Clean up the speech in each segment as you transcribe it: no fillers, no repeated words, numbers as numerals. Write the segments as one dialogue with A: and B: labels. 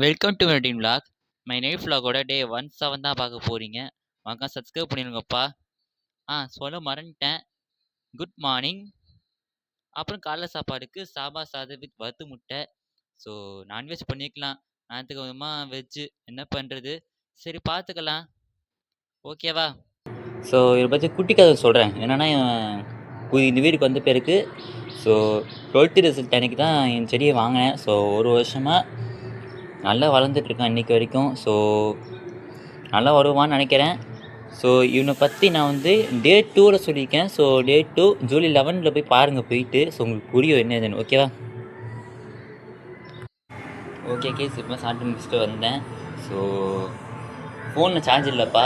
A: Welcome to மெடின் vlog. My night vlogோட day 17 தான் பார்க்க போறீங்க. வாங்க சப்ஸ்கிரைப் பண்ணிடுங்கப்பா. சொல்ல மறந்துட்டேன். Good morning. அப்புறம் காலைல சாப்பாடுக்கு சாம்பார் சாதம் வித் வறுத்து முட்டை. ஸோ நான்வெஜ் பண்ணிக்கலாம். ஞாயிற்றுக்கு கொஞ்சமாக வெஜ்ஜு என்ன பண்ணுறது, சரி பார்த்துக்கலாம். ஓகேவா? ஸோ இதை பற்றி குட்டி கதை சொல்கிறேன். என்னென்னா இந்த வீட்டுக்கு வந்த பேருக்கு ஸோ 12th ரிசல்ட் அன்றைக்கி தான் என் செடியை வாங்கினேன். ஸோ ஒரு வருஷமாக நல்லா வளர்ந்துட்டுருக்கான் இன்றைக்கி வரைக்கும். ஸோ நல்லா வருவான்னு நினைக்கிறேன். ஸோ இவனை பற்றி நான் வந்து டே 2ல் சொல்லியிருக்கேன். ஸோ டே 2 ஜூலை 11 போய் பாருங்கள் போயிட்டு. ஸோ உங்களுக்கு புரியும் என்ன இதுன்னு. ஓகேவா? ஓகே கேஸ் இப்போ சாப்பிட்டு முடிச்சுட்டு வந்தேன். ஸோ ஃபோனில் சார்ஜ் இல்லைப்பா.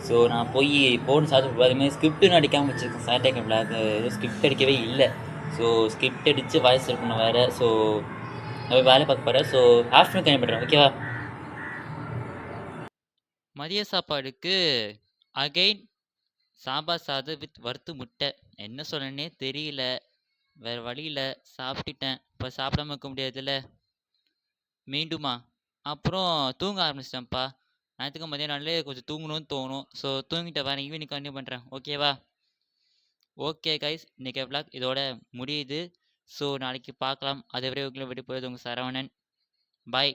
A: ஸோ நான் போய் ஃபோன் சார்ஜ் அதுமாதிரி ஸ்கிரிப்ட்னு அடிக்காமல் வச்சுருக்கேன். சாட்டர்டே விளாக் ஸ்கிரிப்ட் அடிக்கவே இல்லை. ஸோ ஸ்கிரிப்ட் அடித்து வாய்ஸ் இருக்கணும் வேறு. ஸோ வேலை பார்க்க போகிறேன். ஸோ ஆஃப்டர்நூன் கம்மி பண்ணுறேன். ஓகேவா? மதிய சாப்பாடுக்கு அகைன் சாம்பார் சாதம் வித் வறுத்து முட்டை. என்ன சொல்லனே தெரியல, வேறு வழியில் சாப்பிட்டுட்டேன். இப்போ சாப்பிடாம இருக்க முடியாதுல்ல. மீண்டுமா அப்புறம் தூங்க ஆரம்பிச்சிட்டேன்ப்பா. ஞாயிற்றுக்கு மதியம் கொஞ்சம் தூங்கணும்னு தோணும். ஸோ தூங்கிட்ட வரேன். ஈவினிங் கண்டினியூ பண்ணுறேன். ஓகேவா? ஓகே கைஸ், இன்றைக்கி vlog இதோட முடியுது. ஸோ நாளைக்கு பார்க்கலாம். அதை வரை உங்களை விட்டு போகிறது உங்கள் சரவணன். பாய்.